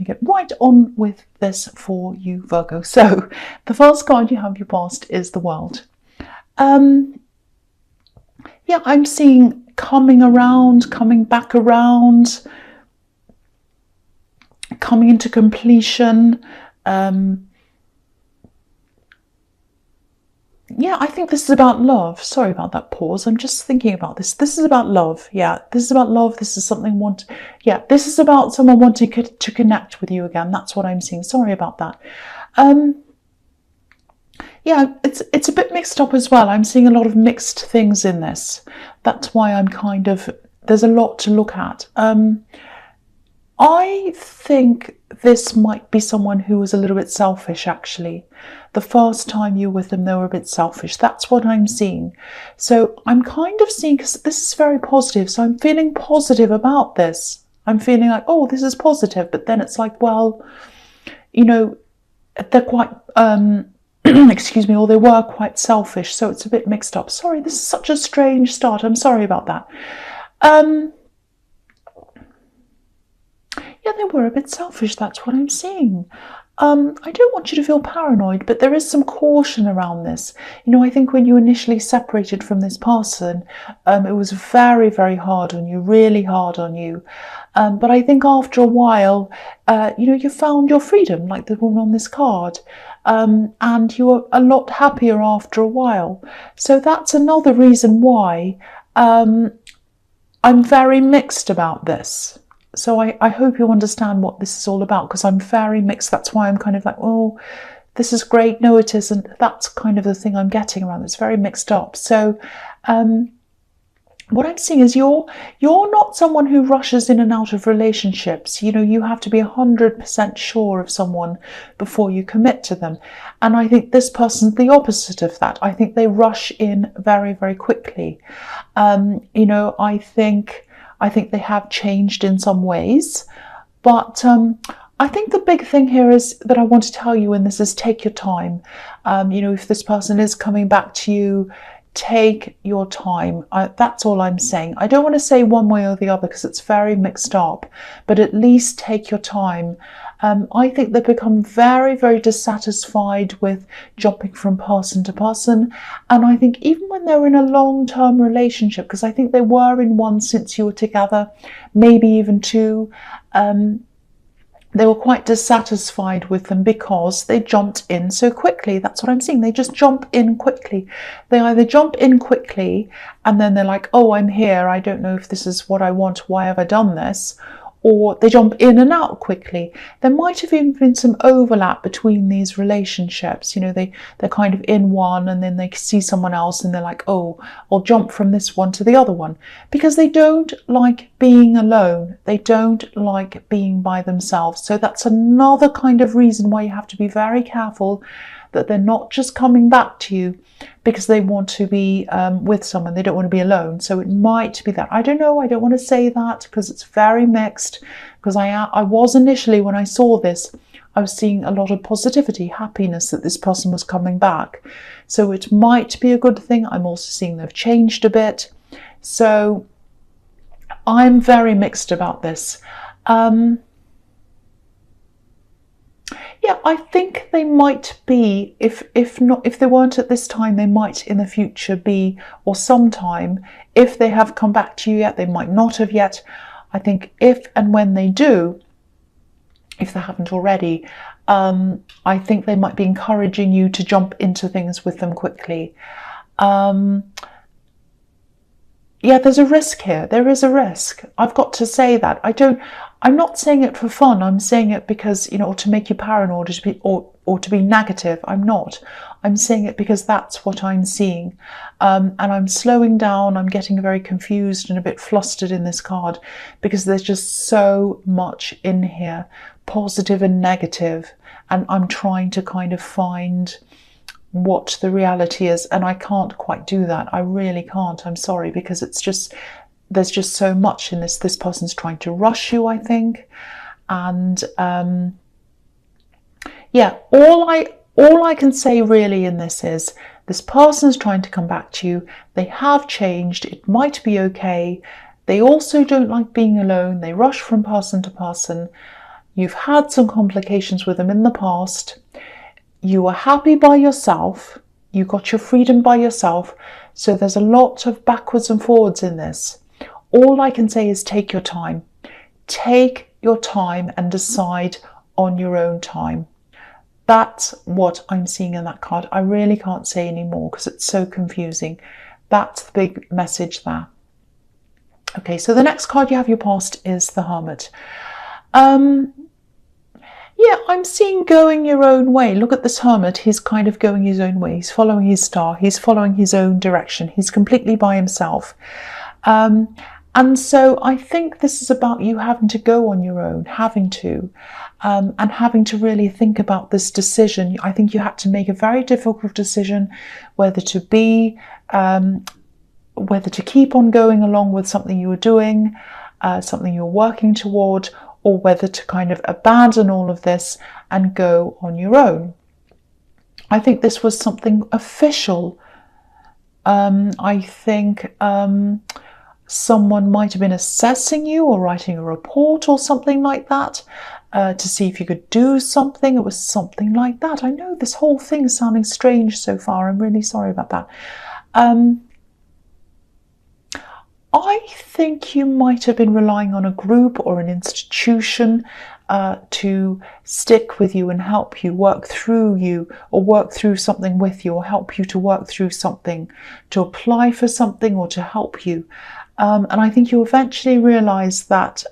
get right on with this for you, Virgo. So the first card you have your past is the World. Yeah, I'm seeing coming around, coming back around, coming into completion. Yeah, I think this is about love. Sorry about that pause. I'm just thinking about this. This is about love. Yeah, this is about love. This is something yeah, this is about someone wanting to connect with you again. That's what I'm seeing. Sorry about that. Yeah, it's a bit mixed up as well. I'm seeing a lot of mixed things in this. That's why I'm kind of, there's a lot to look at. I think this might be someone who was a little bit selfish, actually. The first time you were with them, they were a bit selfish. That's what I'm seeing. So I'm kind of seeing, because this is very positive, so I'm feeling positive about this. I'm feeling like, oh, this is positive. But then it's like, well, you know, they're quite, excuse me, or they were quite selfish. So it's a bit mixed up. Sorry, this is such a strange start. I'm sorry about that. Yeah, they were a bit selfish. That's what I'm seeing. I don't want you to feel paranoid, but there is some caution around this. You know, I think when you initially separated from this person, it was very, very hard on you, really hard on you. But I think after a while, you know, you found your freedom, like the woman on this card. And you were a lot happier after a while. So that's another reason why I'm very mixed about this. So I hope you understand what this is all about, because I'm very mixed. That's why I'm kind of like, oh, this is great. No, it isn't. That's kind of the thing I'm getting around. It's very mixed up. So what I'm seeing is you're not someone who rushes in and out of relationships. You know, you have to be 100% sure of someone before you commit to them. And I think this person's the opposite of that. I think they rush in very, very quickly. You know, I think they have changed in some ways, but I think the big thing here is that I want to tell you in this is take your time. You know, if this person is coming back to you, take your time. That's all I'm saying. I don't want to say one way or the other because it's very mixed up, but at least take your time. I think they become very, very dissatisfied with jumping from person to person. And I think even when they're in a long-term relationship, because I think they were in one since you were together, maybe even two, they were quite dissatisfied with them because they jumped in so quickly. That's what I'm seeing. They just jump in quickly. They either jump in quickly and then they're like, oh, I'm here. I don't know if this is what I want. Why have I done this? Or they jump in and out quickly. There might have even been some overlap between these relationships. You know, they're kind of in one and then they see someone else and they're like, oh, I'll jump from this one to the other one. Because they don't like being alone. They don't like being by themselves. So that's another kind of reason why you have to be very careful that they're not just coming back to you because they want to be with someone. They don't want to be alone. So it might be that. I don't know. I don't want to say that because it's very mixed. Because I was initially, when I saw this, I was seeing a lot of positivity, happiness that this person was coming back. So it might be a good thing. I'm also seeing they've changed a bit. So I'm very mixed about this. Yeah, I think they might be, if they weren't at this time, they might in the future be, or sometime. If they have come back to you yet, they might not have yet. I think if and when they do, if they haven't already, I think they might be encouraging you to jump into things with them quickly. Yeah, there's a risk here. There is a risk. I've got to say that. I'm not saying it for fun. I'm saying it because, you know, or to make you paranoid or to be negative. I'm not. I'm saying it because that's what I'm seeing. And I'm slowing down. I'm getting very confused and a bit flustered in this card because there's just so much in here, positive and negative. And I'm trying to kind of find what the reality is, and I can't quite do that. I really can't. I'm sorry, because it's just, there's just so much in this. This person's trying to rush you, I think, and yeah, all I can say really in this is this person's trying to come back to you. They have changed. It might be okay. They also don't like being alone. They rush from person to person. You've had some complications with them in the past. You were happy by yourself. You got your freedom by yourself. So there's a lot of backwards and forwards in this. All I can say is take your time. Take your time and decide on your own time. That's what I'm seeing in that card. I really can't say any more because it's so confusing. That's the big message there. Okay, so the next card you have your past is the Hermit. Yeah, I'm seeing going your own way. Look at this Hermit. He's kind of going his own way. He's following his star. He's following his own direction. He's completely by himself. And so I think this is about you having to go on your own, and having to really think about this decision. I think you had to make a very difficult decision whether to keep on going along with something you were doing, something you're working toward, or whether to kind of abandon all of this and go on your own. I think this was something official. I think someone might have been assessing you or writing a report or something like that to see if you could do something. It was something like that. I know this whole thing is sounding strange so far. I'm really sorry about that. I think you might have been relying on a group or an institution to stick with you and help you work through something with you, or help you to work through something, to apply for something or to help you. And I think you eventually realised that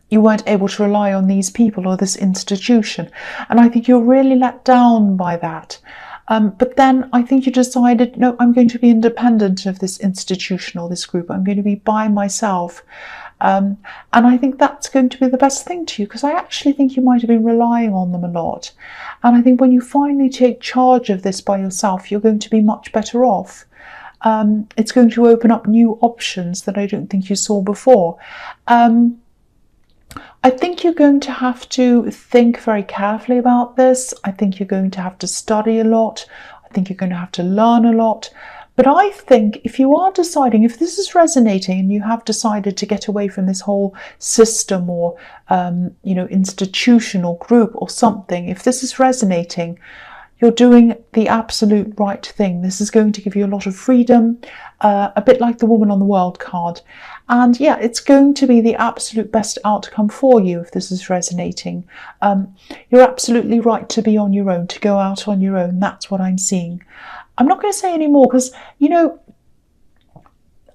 you weren't able to rely on these people or this institution. And I think you're really let down by that. But then I think you decided, no, I'm going to be independent of this institution or this group. I'm going to be by myself. And I think that's going to be the best thing to you, because I actually think you might have been relying on them a lot. And I think when you finally take charge of this by yourself, you're going to be much better off. It's going to open up new options that I don't think you saw before. I think you're going to have to think very carefully about this. I think you're going to have to study a lot. I think you're going to have to learn a lot. But I think if you are deciding, if this is resonating and you have decided to get away from this whole system or, institution or group or something, if this is resonating, you're doing the absolute right thing. This is going to give you a lot of freedom, a bit like the Woman on the World card. And yeah, it's going to be the absolute best outcome for you if this is resonating. You're absolutely right to be on your own, to go out on your own. That's what I'm seeing. I'm not going to say any more because,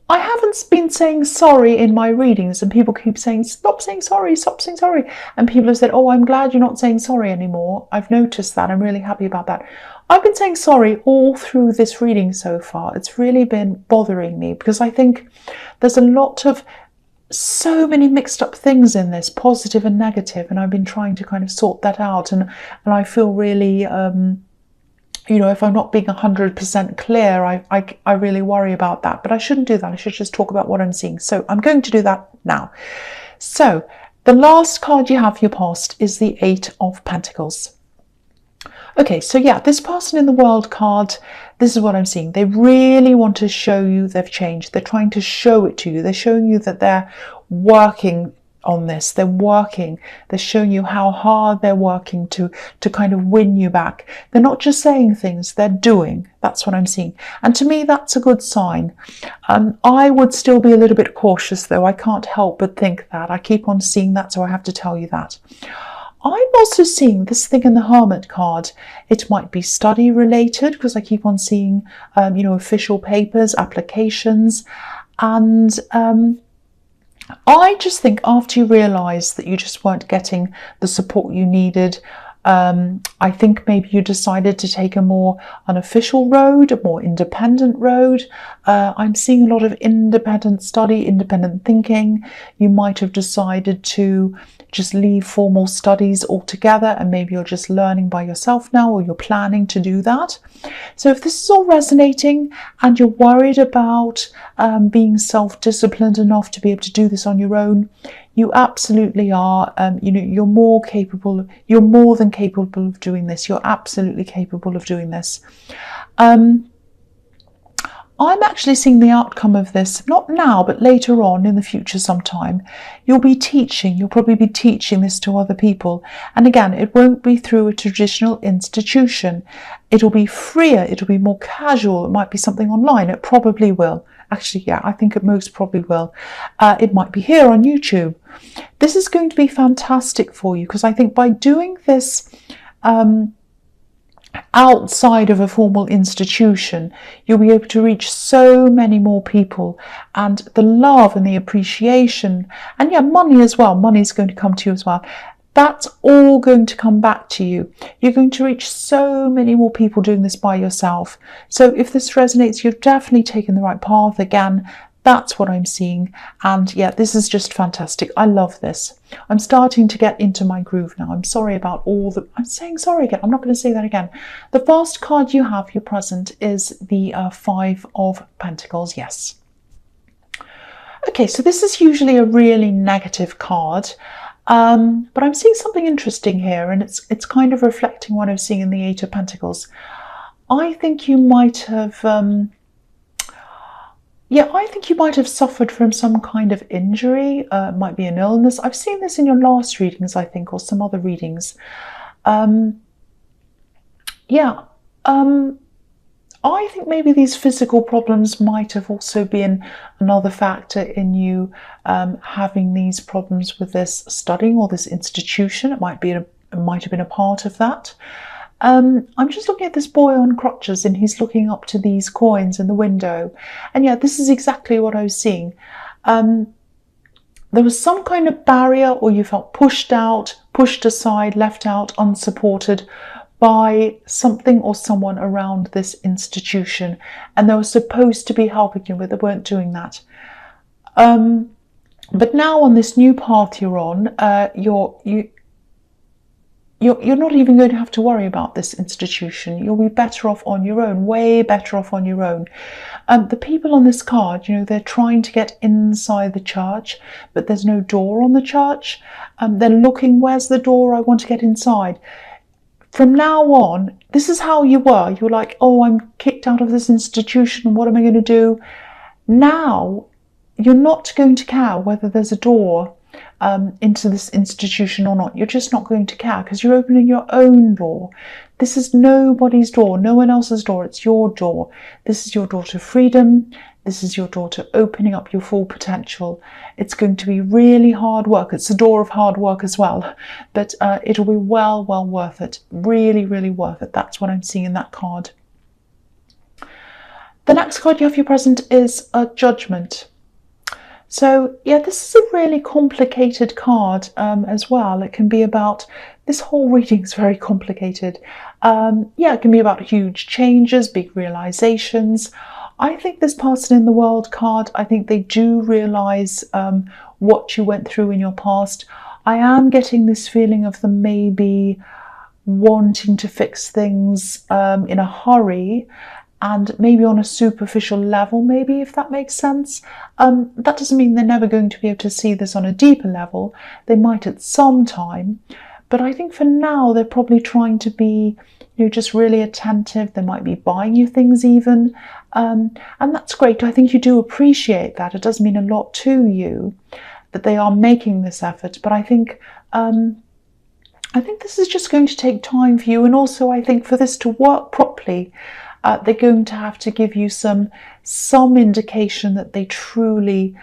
I haven't been saying sorry in my readings, and people keep saying, stop saying sorry, stop saying sorry. And people have said, oh, I'm glad you're not saying sorry anymore. I've noticed that. I'm really happy about that. I've been saying sorry all through this reading so far. It's really been bothering me because I think there's so many mixed up things in this, positive and negative, and I've been trying to kind of sort that out. And I feel really... if I'm not being 100% clear, I really worry about that. But I shouldn't do that. I should just talk about what I'm seeing. So I'm going to do that now. So the last card you have for your past is the Eight of Pentacles. Okay, so yeah, this person in the World card, this is what I'm seeing. They really want to show you they've changed. They're trying to show it to you. They're showing you that they're working on this. They're showing you how hard they're working to kind of win you back. They're not just saying things, they're doing. That's what I'm seeing. And to me, that's a good sign. I would still be a little bit cautious though. I can't help but think that. I keep on seeing that, so I have to tell you that. I'm also seeing this thing in the Hermit card. It might be study related because I keep on seeing, official papers, applications, and I just think after you realise that you just weren't getting the support you needed, I think maybe you decided to take a more unofficial road, a more independent road. I'm seeing a lot of independent study, independent thinking. You might have decided to just leave formal studies altogether, and maybe you're just learning by yourself now, or you're planning to do that. So if this is all resonating and you're worried about being self-disciplined enough to be able to do this on your own, you absolutely are. You're more than capable of doing this. You're absolutely capable of doing this. I'm actually seeing the outcome of this, not now, but later on in the future sometime. You'll probably be teaching this to other people. And again, it won't be through a traditional institution. It'll be freer, it'll be more casual, it might be something online, it probably will. Actually, yeah, I think it most probably will. It might be here on YouTube. This is going to be fantastic for you, because I think by doing this outside of a formal institution, you'll be able to reach so many more people, and the love and the appreciation, and yeah, money as well. Money's going to come to you as well. That's all going to come back to you. You're going to reach so many more people doing this by yourself. So if this resonates, you've definitely taken the right path. Again, that's what I'm seeing. And yeah, this is just fantastic. I love this. I'm starting to get into my groove now. I'm sorry about all the... I'm saying sorry again. I'm not going to say that again. The first card you have, your present, is the Five of Pentacles. Yes. Okay, so this is usually a really negative card. But I'm seeing something interesting here, and it's kind of reflecting what I'm seeing in the Eight of Pentacles. I think you might have... I think you might have suffered from some kind of injury. It might be an illness. I've seen this in your last readings, I think, or some other readings. I think maybe these physical problems might have also been another factor in you having these problems with this studying or this institution. It might have been a part of that. I'm just looking at this boy on crutches, and he's looking up to these coins in the window. And yeah, this is exactly what I was seeing. There was some kind of barrier, or you felt pushed out, pushed aside, left out, unsupported by something or someone around this institution, and they were supposed to be helping you, but they weren't doing that. But now on this new path you're on, you're not even going to have to worry about this institution. You'll be better off on your own, way better off on your own. The people on this card, they're trying to get inside the church, but there's no door on the church. They're looking, where's the door? I want to get inside. From now on, this is how you were. You were like, oh, I'm kicked out of this institution. What am I going to do? Now, you're not going to care whether there's a door into this institution or not. You're just not going to care, because you're opening your own door. This is nobody's door, no one else's door. It's your door. This is your door to freedom. This is your door to opening up your full potential. It's going to be really hard work. It's a door of hard work as well, but it'll be well worth it. Really, really worth it. That's what I'm seeing in that card. The next card you have for your present is a Judgment. So yeah, this is a really complicated card as well. It can be about, this whole reading is very complicated. It can be about huge changes, big realizations. I think this person in the World card, I think they do realise what you went through in your past. I am getting this feeling of them maybe wanting to fix things in a hurry, and maybe on a superficial level, maybe, if that makes sense. That doesn't mean they're never going to be able to see this on a deeper level. They might at some time, but I think for now they're probably trying to be, just really attentive. They might be buying you things even, and that's great. I think you do appreciate that. It does mean a lot to you that they are making this effort, but I think this is just going to take time for you, and also I think for this to work properly, they're going to have to give you some indication that they truly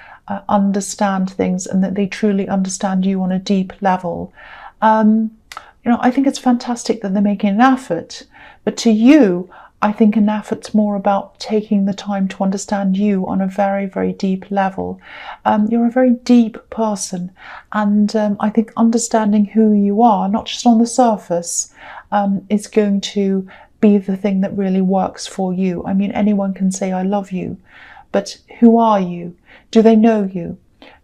understand things, and that they truly understand you on a deep level. I think it's fantastic that they're making an effort, but to you, I think an effort's more about taking the time to understand you on a very, very deep level. You're a very deep person, and I think understanding who you are, not just on the surface, is going to be the thing that really works for you. I mean, anyone can say, I love you, but who are you? Do they know you?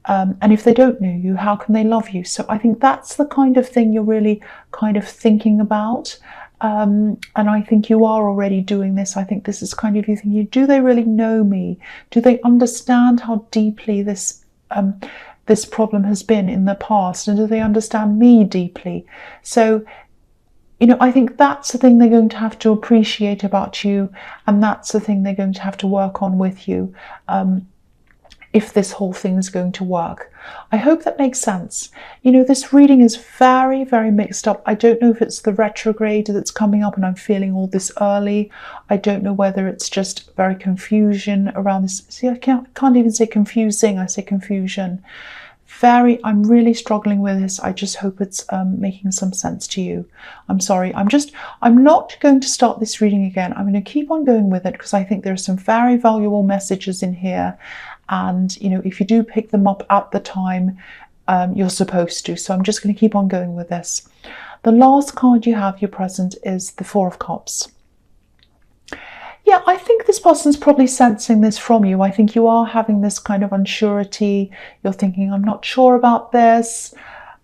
And if they don't know you, how can they love you? So I think that's the kind of thing you're really kind of thinking about. And I think you are already doing this. I think this is kind of you thinking, do they really know me? Do they understand how deeply this problem has been in the past? And do they understand me deeply? So you know, I think that's the thing they're going to have to appreciate about you, and that's the thing they're going to have to work on with you, if this whole thing is going to work. I hope that makes sense. You know, this reading is very, very mixed up. I don't know if it's the retrograde that's coming up and I'm feeling all this early. I don't know whether it's just very confusion around this. See, I can't even say confusing, I say confusion. I'm really struggling with this. I just hope it's making some sense to you. I'm sorry. I'm not going to start this reading again. I'm going to keep on going with it because I think there are some very valuable messages in here. And, you know, if you do pick them up at the time, you're supposed to. So I'm just going to keep on going with this. The last card you have, your present, is the Four of Cups. Yeah, I think this person's probably sensing this from you. I think you are having this kind of unsurety. You're thinking, I'm not sure about this.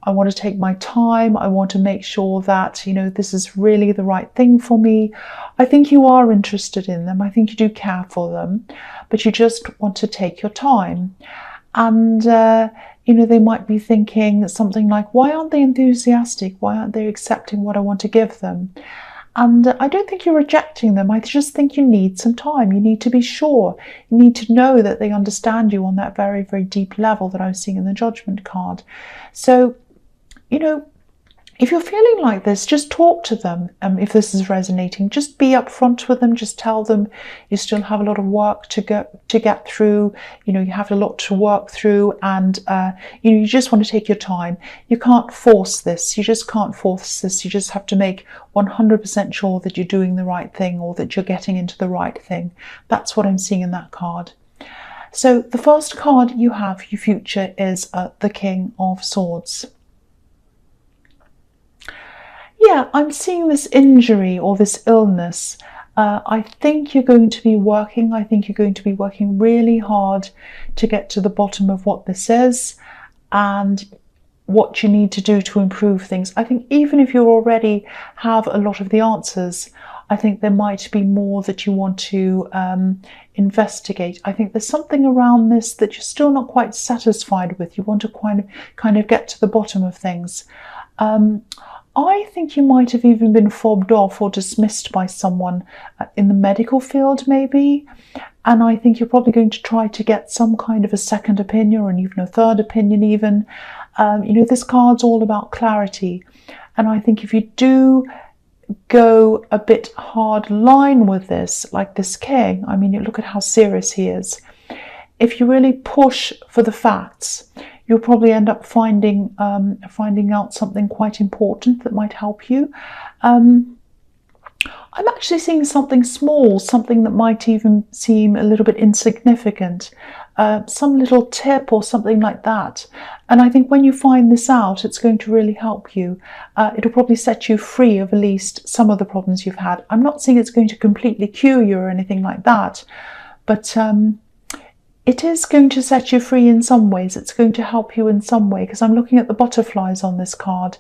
I want to take my time. I want to make sure that, you know, this is really the right thing for me. I think you are interested in them. I think you do care for them, but you just want to take your time. And, you know, they might be thinking something like, why aren't they enthusiastic? Why aren't they accepting what I want to give them? And I don't think you're rejecting them. I just think you need some time. You need to be sure. You need to know that they understand you on that very, very deep level that I was seeing in the Judgment card. So, you know, if you're feeling like this, just talk to them. If this is resonating, just be upfront with them. Just tell them you still have a lot of work to get through. You know, you have a lot to work through, and you know, you just want to take your time. You can't force this. You just can't force this. You just have to make 100% sure that you're doing the right thing, or that you're getting into the right thing. That's what I'm seeing in that card. So the first card you have, your future, is the King of Swords. Yeah, I'm seeing this injury or this illness. I think you're going to be working. I think you're going to be working really hard to get to the bottom of what this is and what you need to do to improve things. I think even if you already have a lot of the answers, I think there might be more that you want to investigate. I think there's something around this that you're still not quite satisfied with. You want to kind of get to the bottom of things. I think you might have even been fobbed off or dismissed by someone in the medical field, maybe. And I think you're probably going to try to get some kind of a second opinion, or even a third opinion even. You know, this card's all about clarity. And I think if you do go a bit hard line with this, like this king, I mean, look at how serious he is. If you really push for the facts, you'll probably end up finding out something quite important that might help you. I'm actually seeing something small, something that might even seem a little bit insignificant, some little tip or something like that. And I think when you find this out, it's going to really help you. It'll probably set you free of at least some of the problems you've had. I'm not saying it's going to completely cure you or anything like that, but it is going to set you free in some ways. It's going to help you in some way, because I'm looking at the butterflies on this card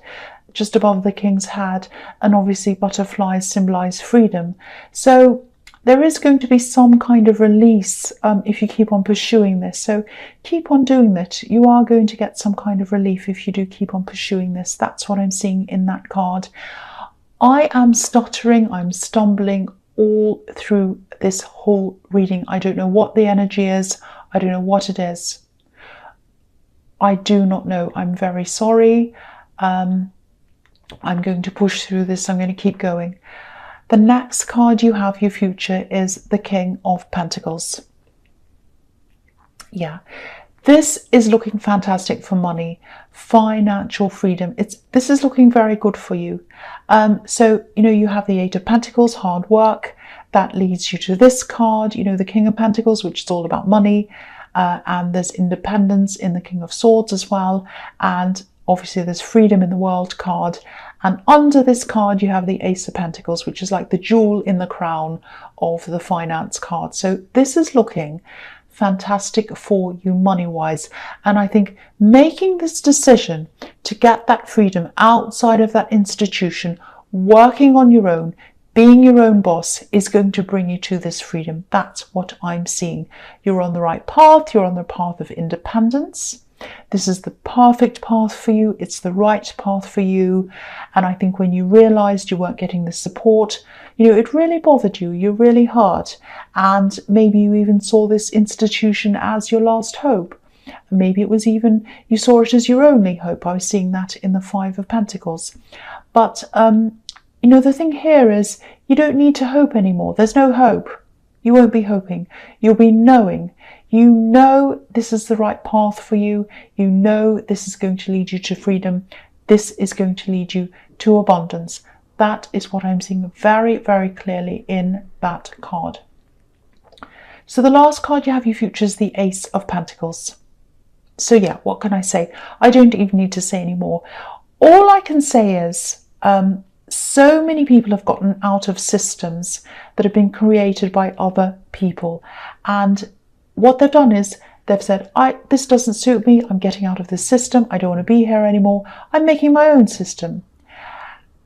just above the king's head, and obviously butterflies symbolize freedom. So there is going to be some kind of release if you keep on pursuing this. So keep on doing that. You are going to get some kind of relief if you do keep on pursuing this. That's what I'm seeing in that card. I am stuttering, I'm stumbling all through this whole reading. I don't know what the energy is. I don't know what it is. I do not know. I'm very sorry. I'm going to push through this. I'm going to keep going. The next card you have, your future, is the King of Pentacles. Yeah, this is looking fantastic for money, financial freedom. This is looking very good for you. So, you know, you have the Eight of Pentacles, hard work. That leads you to this card, you know, the King of Pentacles, which is all about money. And there's independence in the King of Swords as well. And obviously there's freedom in the World card. And under this card, you have the Ace of Pentacles, which is like the jewel in the crown of the finance card. So this is looking fantastic for you money-wise. And I think making this decision to get that freedom outside of that institution, working on your own, being your own boss, is going to bring you to this freedom. That's what I'm seeing. You're on the right path. You're on the path of independence. This is the perfect path for you. It's the right path for you. And I think when you realized you weren't getting the support, you know, it really bothered you. You're really hurt. And maybe you even saw this institution as your last hope. Maybe it was even, you saw it as your only hope. I was seeing that in the Five of Pentacles. But, you know, the thing here is you don't need to hope anymore. There's no hope. You won't be hoping. You'll be knowing. You know this is the right path for you. You know this is going to lead you to freedom. This is going to lead you to abundance. That is what I'm seeing very, very clearly in that card. So the last card you have your future is the Ace of Pentacles. So yeah, what can I say? I don't even need to say anymore. All I can say is so many people have gotten out of systems that have been created by other people. And what they've done is they've said, this doesn't suit me. I'm getting out of this system. I don't want to be here anymore. I'm making my own system.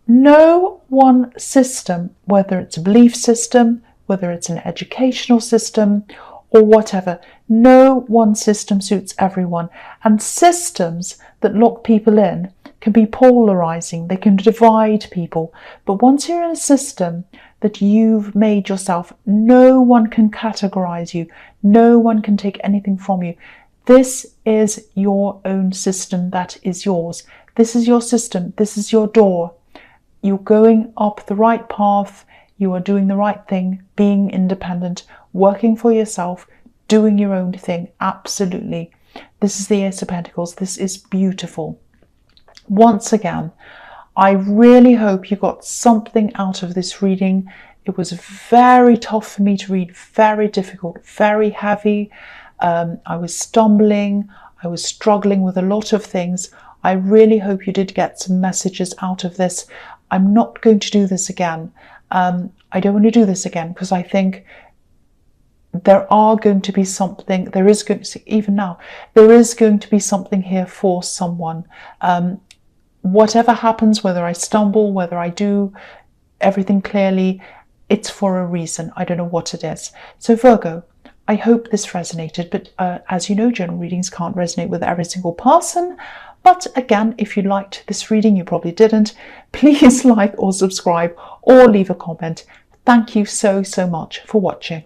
No one system, whether it's a belief system, whether it's an educational system or whatever, no one system suits everyone. And systems that lock people in can be polarizing. They can divide people. But once you're in a system that you've made yourself, no one can categorize you. No one can take anything from you. This is your own system that is yours. This is your system. This is your door. You're going up the right path. You are doing the right thing, being independent, working for yourself, doing your own thing. Absolutely. This is the Ace of Pentacles. This is beautiful. Once again, I really hope you got something out of this reading. It was very tough for me to read, very difficult, very heavy. I was stumbling. I was struggling with a lot of things. I really hope you did get some messages out of this. I'm not going to do this again. I don't want to do this again because I think there are going to be something, there is going to, even now, there is going to be something here for someone. Whatever happens, whether I stumble, whether I do everything clearly, it's for a reason. I don't know what it is. So Virgo, I hope this resonated, but as you know, general readings can't resonate with every single person. But again, if you liked this reading, you probably didn't, please like or subscribe or leave a comment. Thank you so, so much for watching.